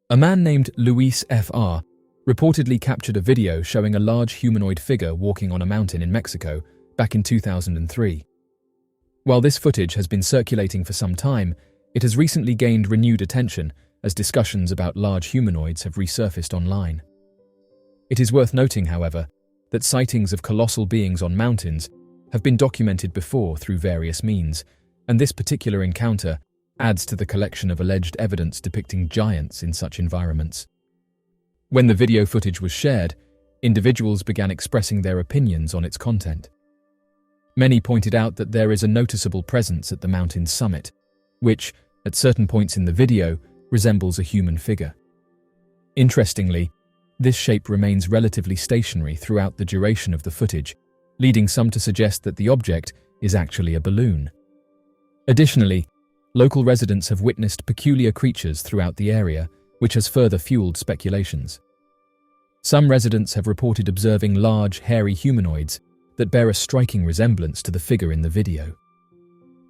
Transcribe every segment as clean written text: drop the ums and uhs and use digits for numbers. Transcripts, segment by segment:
A man named Luis F.R. reportedly captured a video showing a large humanoid figure walking on a mountain in Mexico back in 2003. While this footage has been circulating for some time, it has recently gained renewed attention as discussions about large humanoids have resurfaced online. It is worth noting, however, that sightings of colossal beings on mountains have been documented before through various means, and this particular encounter adds to the collection of alleged evidence depicting giants in such environments. When the video footage was shared, individuals began expressing their opinions on its content. Many pointed out that there is a noticeable presence at the mountain's summit, which, at certain points in the video, resembles a human figure. Interestingly, this shape remains relatively stationary throughout the duration of the footage, leading some to suggest that the object is actually a balloon. Additionally, local residents have witnessed peculiar creatures throughout the area, which has further fueled speculations. Some residents have reported observing large, hairy humanoids that bear a striking resemblance to the figure in the video.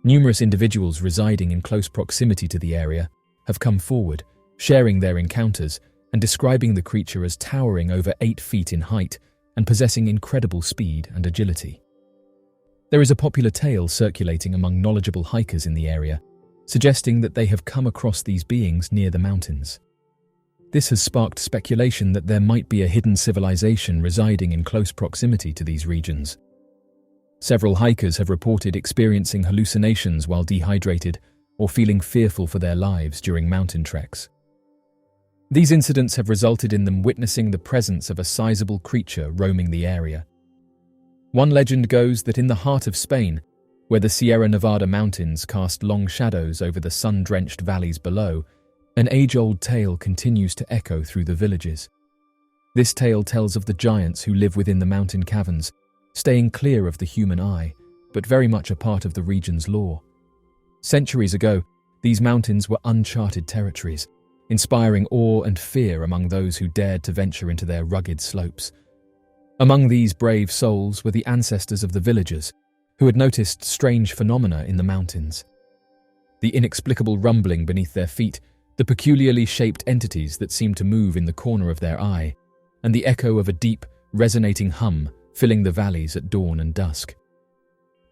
Numerous individuals residing in close proximity to the area have come forward, sharing their encounters and describing the creature as towering over 8 feet in height and possessing incredible speed and agility. There is a popular tale circulating among knowledgeable hikers in the area, suggesting that they have come across these beings near the mountains. This has sparked speculation that there might be a hidden civilization residing in close proximity to these regions. Several hikers have reported experiencing hallucinations while dehydrated or feeling fearful for their lives during mountain treks. These incidents have resulted in them witnessing the presence of a sizable creature roaming the area. One legend goes that in the heart of Spain, where the Sierra Nevada mountains cast long shadows over the sun-drenched valleys below, an age-old tale continues to echo through the villages. This tale tells of the giants who live within the mountain caverns, staying clear of the human eye, but very much a part of the region's lore. Centuries ago, these mountains were uncharted territories, inspiring awe and fear among those who dared to venture into their rugged slopes. Among these brave souls were the ancestors of the villagers, who had noticed strange phenomena in the mountains. The inexplicable rumbling beneath their feet, the peculiarly shaped entities that seemed to move in the corner of their eye, and the echo of a deep, resonating hum filling the valleys at dawn and dusk.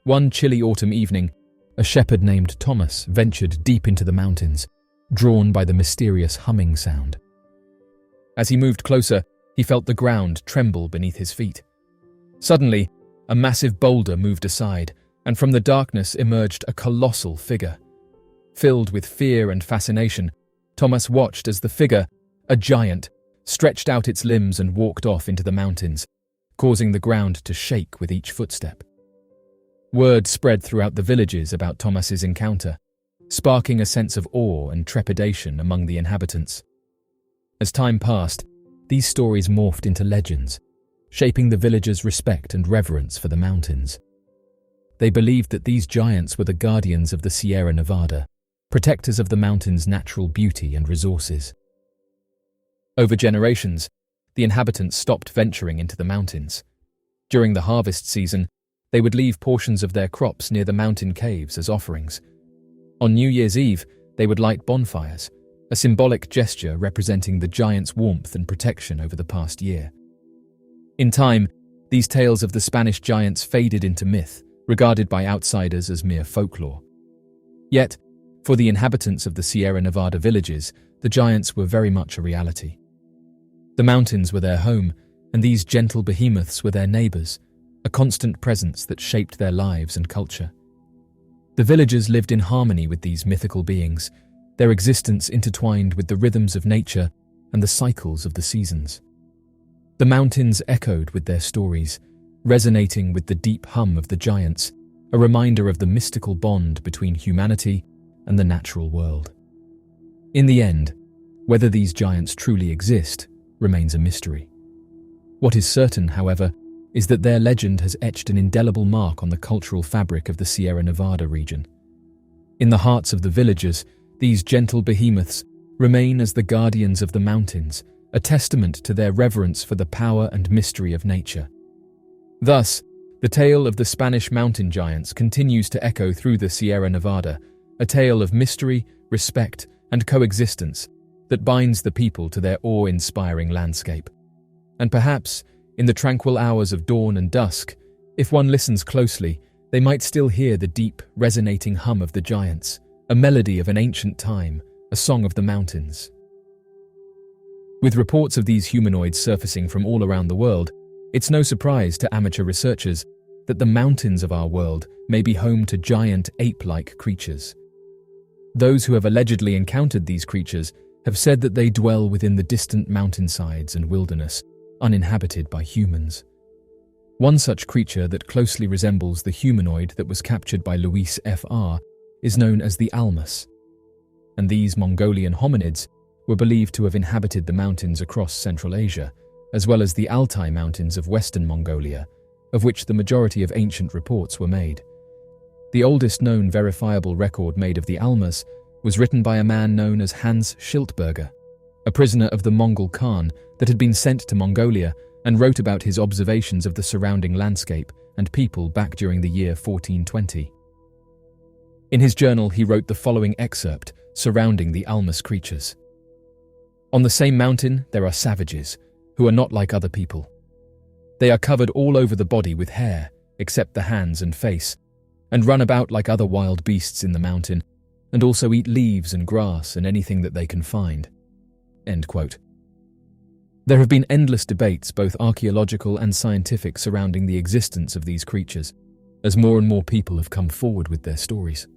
One chilly autumn evening, a shepherd named Thomas ventured deep into the mountains, drawn by the mysterious humming sound. As he moved closer, he felt the ground tremble beneath his feet. Suddenly, a massive boulder moved aside, and from the darkness emerged a colossal figure. Filled with fear and fascination, Thomas watched as the figure, a giant, stretched out its limbs and walked off into the mountains, causing the ground to shake with each footstep. Word spread throughout the villages about Thomas's encounter, sparking a sense of awe and trepidation among the inhabitants. As time passed, these stories morphed into legends, shaping the villagers' respect and reverence for the mountains. They believed that these giants were the guardians of the Sierra Nevada, protectors of the mountain's natural beauty and resources. Over generations, the inhabitants stopped venturing into the mountains. During the harvest season, they would leave portions of their crops near the mountain caves as offerings. On New Year's Eve, they would light bonfires, a symbolic gesture representing the giants' warmth and protection over the past year. In time, these tales of the Spanish giants faded into myth, regarded by outsiders as mere folklore. Yet, for the inhabitants of the Sierra Nevada villages, the giants were very much a reality. The mountains were their home, and these gentle behemoths were their neighbors, a constant presence that shaped their lives and culture. The villagers lived in harmony with these mythical beings, their existence intertwined with the rhythms of nature and the cycles of the seasons. The mountains echoed with their stories, resonating with the deep hum of the giants, a reminder of the mystical bond between humanity and the natural world. In the end, whether these giants truly exist remains a mystery. What is certain, however, is that their legend has etched an indelible mark on the cultural fabric of the Sierra Nevada region. In the hearts of the villagers, these gentle behemoths remain as the guardians of the mountains, a testament to their reverence for the power and mystery of nature. Thus, the tale of the Spanish mountain giants continues to echo through the Sierra Nevada, a tale of mystery, respect, and coexistence that binds the people to their awe-inspiring landscape. And perhaps, in the tranquil hours of dawn and dusk, if one listens closely, they might still hear the deep, resonating hum of the giants, a melody of an ancient time, a song of the mountains. With reports of these humanoids surfacing from all around the world, it's no surprise to amateur researchers that the mountains of our world may be home to giant ape-like creatures. Those who have allegedly encountered these creatures have said that they dwell within the distant mountainsides and wilderness, uninhabited by humans. One such creature that closely resembles the humanoid that was captured by Luis F.R. is known as the almas, and these Mongolian hominids were believed to have inhabited the mountains across Central Asia, as well as the Altai Mountains of Western Mongolia, of which the majority of ancient reports were made. The oldest known verifiable record made of the almas was written by a man known as Hans Schiltberger, a prisoner of the Mongol Khan that had been sent to Mongolia and wrote about his observations of the surrounding landscape and people back during the year 1420. In his journal, he wrote the following excerpt surrounding the almas creatures. On the same mountain, there are savages, who are not like other people. They are covered all over the body with hair, except the hands and face, and run about like other wild beasts in the mountain, and also eat leaves and grass and anything that they can find." End quote. There have been endless debates, both archaeological and scientific, surrounding the existence of these creatures, as more and more people have come forward with their stories.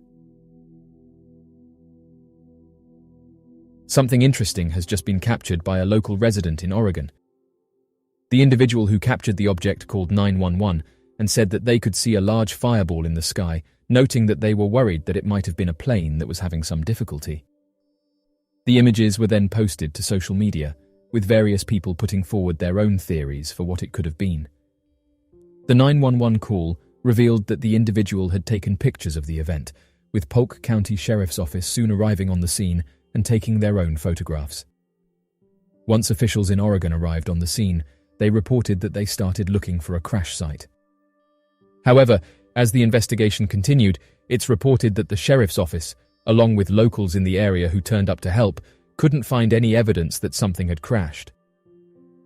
Something interesting has just been captured by a local resident in Oregon. The individual who captured the object called 911 and said that they could see a large fireball in the sky, noting that they were worried that it might have been a plane that was having some difficulty. The images were then posted to social media, with various people putting forward their own theories for what it could have been. The 911 call revealed that the individual had taken pictures of the event, with Polk County Sheriff's Office soon arriving on the scene and taking their own photographs. Once officials in Oregon arrived on the scene, they reported that they started looking for a crash site. However, as the investigation continued, it's reported that the sheriff's office, along with locals in the area who turned up to help, couldn't find any evidence that something had crashed.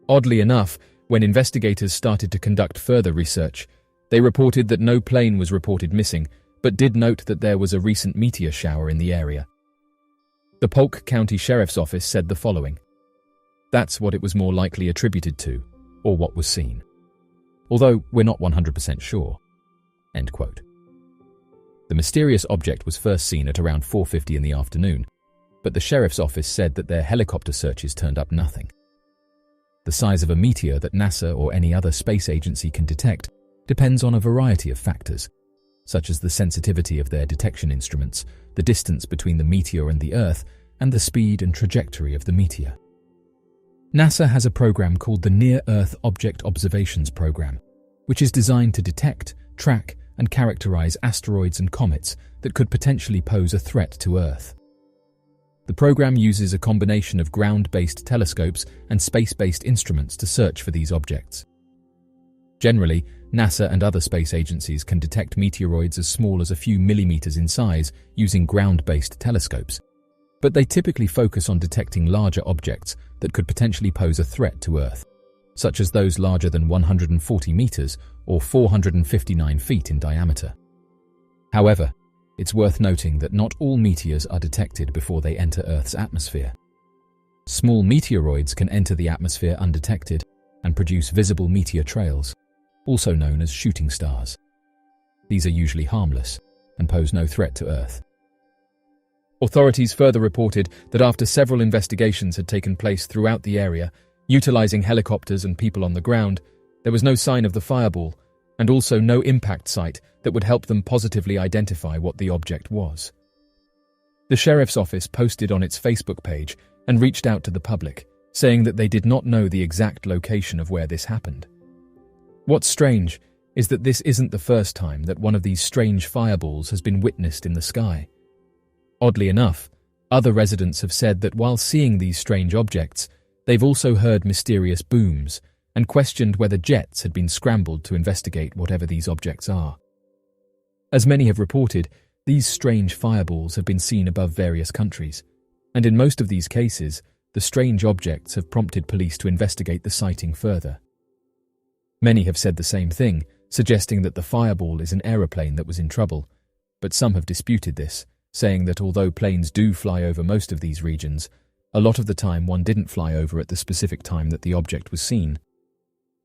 Oddly enough, when investigators started to conduct further research, they reported that no plane was reported missing, but did note that there was a recent meteor shower in the area. The Polk County Sheriff's Office said the following: "That's what it was more likely attributed to, or what was seen. Although we're not 100% sure." End quote. The mysterious object was first seen at around 4:50 in the afternoon, but the sheriff's office said that their helicopter searches turned up nothing. The size of a meteor that NASA or any other space agency can detect depends on a variety of factors, such as the sensitivity of their detection instruments, the distance between the meteor and the Earth, and the speed and trajectory of the meteor. NASA has a program called the Near-Earth Object Observations Program, which is designed to detect, track, and characterize asteroids and comets that could potentially pose a threat to Earth. The program uses a combination of ground-based telescopes and space-based instruments to search for these objects. Generally, NASA and other space agencies can detect meteoroids as small as a few millimeters in size using ground-based telescopes, but they typically focus on detecting larger objects that could potentially pose a threat to Earth, such as those larger than 140 meters or 459 feet in diameter. However, it's worth noting that not all meteors are detected before they enter Earth's atmosphere. Small meteoroids can enter the atmosphere undetected and produce visible meteor trails, also known as shooting stars. These are usually harmless and pose no threat to Earth. Authorities further reported that after several investigations had taken place throughout the area, utilizing helicopters and people on the ground, there was no sign of the fireball, and also no impact site that would help them positively identify what the object was. The sheriff's office posted on its Facebook page and reached out to the public, saying that they did not know the exact location of where this happened. What's strange is that this isn't the first time that one of these strange fireballs has been witnessed in the sky. Oddly enough, other residents have said that while seeing these strange objects, they've also heard mysterious booms and questioned whether jets had been scrambled to investigate whatever these objects are. As many have reported, these strange fireballs have been seen above various countries, and in most of these cases, the strange objects have prompted police to investigate the sighting further. Many have said the same thing, suggesting that the fireball is an aeroplane that was in trouble, but some have disputed this, saying that although planes do fly over most of these regions, a lot of the time one didn't fly over at the specific time that the object was seen.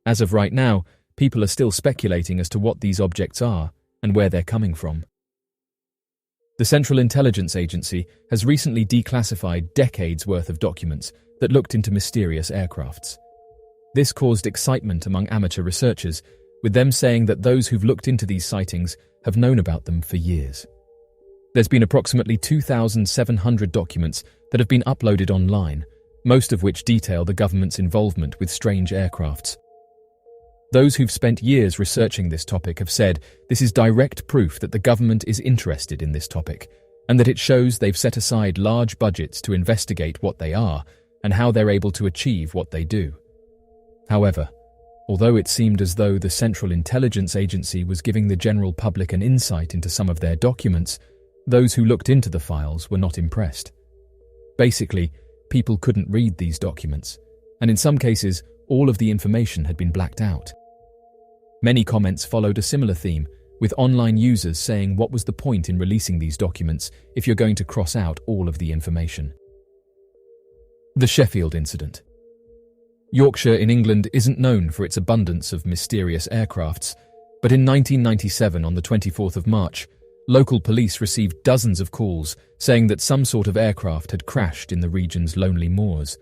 As of right now, people are still speculating as to what these objects are and where they're coming from. The Central Intelligence Agency has recently declassified decades' worth of documents that looked into mysterious aircrafts. This caused excitement among amateur researchers, with them saying that those who've looked into these sightings have known about them for years. There's been approximately 2,700 documents that have been uploaded online, most of which detail the government's involvement with strange aircrafts. Those who've spent years researching this topic have said this is direct proof that the government is interested in this topic, and that it shows they've set aside large budgets to investigate what they are and how they're able to achieve what they do. However, although it seemed as though the Central Intelligence Agency was giving the general public an insight into some of their documents, those who looked into the files were not impressed. Basically, people couldn't read these documents, and in some cases, all of the information had been blacked out. Many comments followed a similar theme, with online users saying what was the point in releasing these documents if you're going to cross out all of the information. The Sheffield incident. Yorkshire in England isn't known for its abundance of mysterious aircrafts, but in 1997, on the 24th of March, local police received dozens of calls saying that some sort of aircraft had crashed in the region's lonely moors.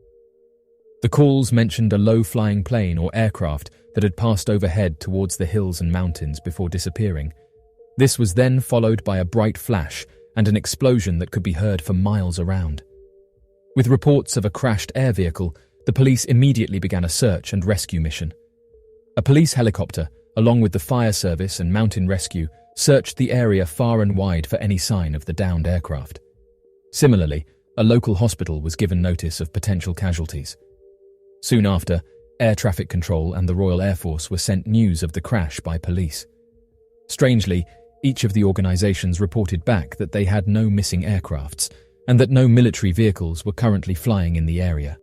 The calls mentioned a low-flying plane or aircraft that had passed overhead towards the hills and mountains before disappearing. This was then followed by a bright flash and an explosion that could be heard for miles around. With reports of a crashed air vehicle, the police immediately began a search and rescue mission. A police helicopter, along with the fire service and mountain rescue, searched the area far and wide for any sign of the downed aircraft. Similarly, a local hospital was given notice of potential casualties. Soon after, Air Traffic Control and the Royal Air Force were sent news of the crash by police. Strangely, each of the organisations reported back that they had no missing aircrafts and that no military vehicles were currently flying in the area.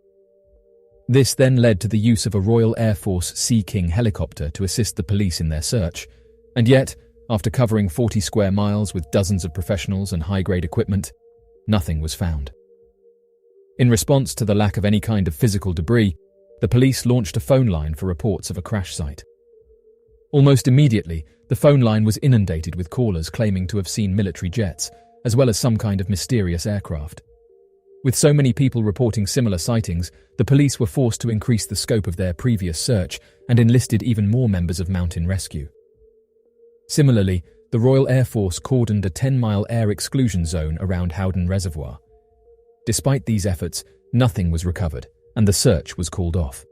This then led to the use of a Royal Air Force Sea King helicopter to assist the police in their search, and yet, after covering 40 square miles with dozens of professionals and high-grade equipment, nothing was found. In response to the lack of any kind of physical debris, the police launched a phone line for reports of a crash site. Almost immediately, the phone line was inundated with callers claiming to have seen military jets, as well as some kind of mysterious aircraft. With so many people reporting similar sightings, the police were forced to increase the scope of their previous search and enlisted even more members of mountain rescue. Similarly, the Royal Air Force cordoned a 10-mile air exclusion zone around Howden Reservoir. Despite these efforts, nothing was recovered, and the search was called off.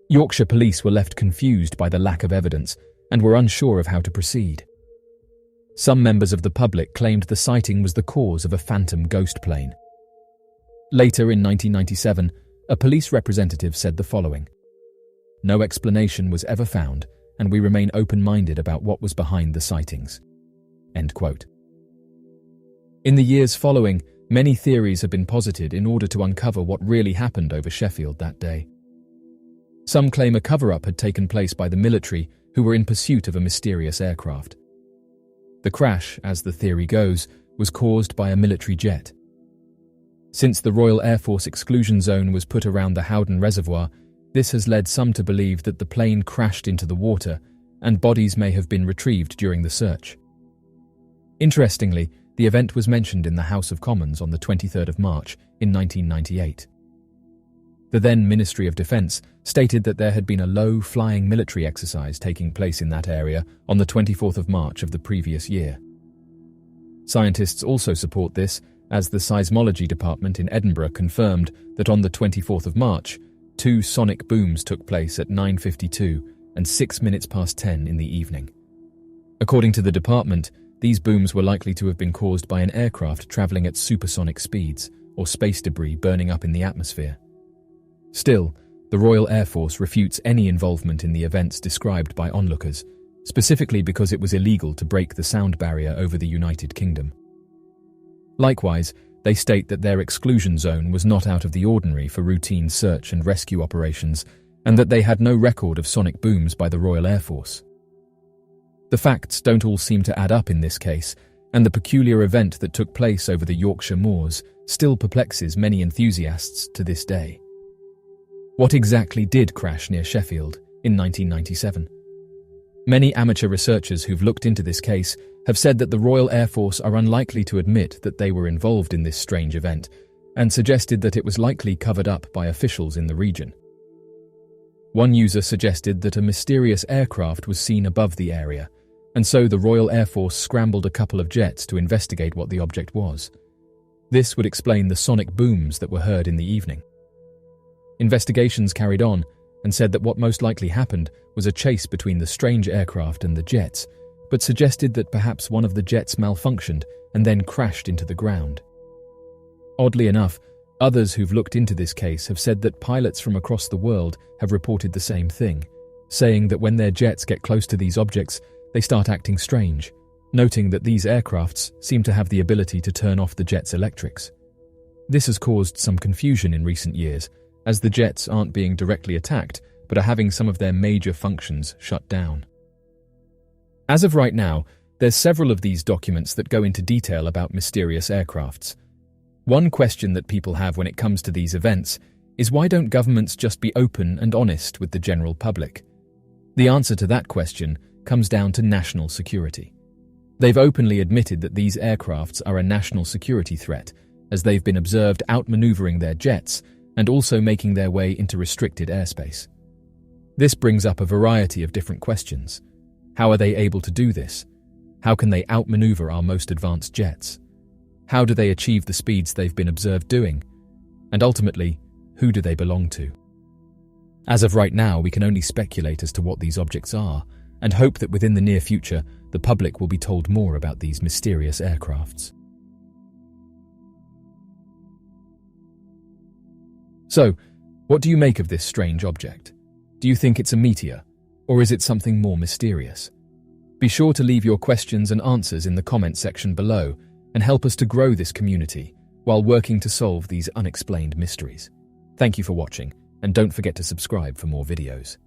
Yorkshire police were left confused by the lack of evidence and were unsure of how to proceed. Some members of the public claimed the sighting was the cause of a phantom ghost plane. Later in 1997, a police representative said the following: "No explanation was ever found, and we remain open-minded about what was behind the sightings." End quote. In the years following, many theories have been posited in order to uncover what really happened over Sheffield that day. Some claim a cover-up had taken place by the military who were in pursuit of a mysterious aircraft. The crash, as the theory goes, was caused by a military jet. Since the Royal Air Force exclusion zone was put around the Howden Reservoir, this has led some to believe that the plane crashed into the water and bodies may have been retrieved during the search. Interestingly, the event was mentioned in the House of Commons on the 23rd of March in 1998. The then Ministry of Defence stated that there had been a low-flying military exercise taking place in that area on the 24th of March of the previous year. Scientists also support this, as the Seismology Department in Edinburgh confirmed that on the 24th of March, 2 sonic booms took place at 9:52 and 6 minutes past 10 in the evening. According to the department, these booms were likely to have been caused by an aircraft travelling at supersonic speeds or space debris burning up in the atmosphere. Still, the Royal Air Force refutes any involvement in the events described by onlookers, specifically because it was illegal to break the sound barrier over the United Kingdom. Likewise, They state that their exclusion zone was not out of the ordinary for routine search and rescue operations, and that they had no record of sonic booms by the Royal Air Force. The facts don't all seem to add up in this case, and the peculiar event that took place over the Yorkshire moors still perplexes many enthusiasts to this day. What exactly did crash near Sheffield in 1997? Many amateur researchers who've looked into this case have said that the Royal Air Force are unlikely to admit that they were involved in this strange event, and suggested that it was likely covered up by officials in the region. One user suggested that a mysterious aircraft was seen above the area, and so the Royal Air Force scrambled a couple of jets to investigate what the object was. This would explain the sonic booms that were heard in the evening. Investigations carried on and said that what most likely happened was a chase between the strange aircraft and the jets, but suggested that perhaps one of the jets malfunctioned and then crashed into the ground. Oddly enough, others who've looked into this case have said that pilots from across the world have reported the same thing, saying that when their jets get close to these objects, they start acting strange, noting that these aircrafts seem to have the ability to turn off the jet's electrics. This has caused some confusion in recent years, as the jets aren't being directly attacked, but are having some of their major functions shut down. As of right now, there's several of these documents that go into detail about mysterious aircrafts. One question that people have when it comes to these events is why don't governments just be open and honest with the general public? The answer to that question comes down to national security. They've openly admitted that these aircrafts are a national security threat, as they've been observed outmaneuvering their jets and also making their way into restricted airspace. This brings up a variety of different questions. How are they able to do this? How can they outmaneuver our most advanced jets? How do they achieve the speeds they've been observed doing? And ultimately, who do they belong to? As of right now, we can only speculate as to what these objects are, and hope that within the near future, the public will be told more about these mysterious aircrafts. So, what do you make of this strange object? Do you think it's a meteor, or is it something more mysterious? Be sure to leave your questions and answers in the comment section below and help us to grow this community while working to solve these unexplained mysteries. Thank you for watching, and don't forget to subscribe for more videos.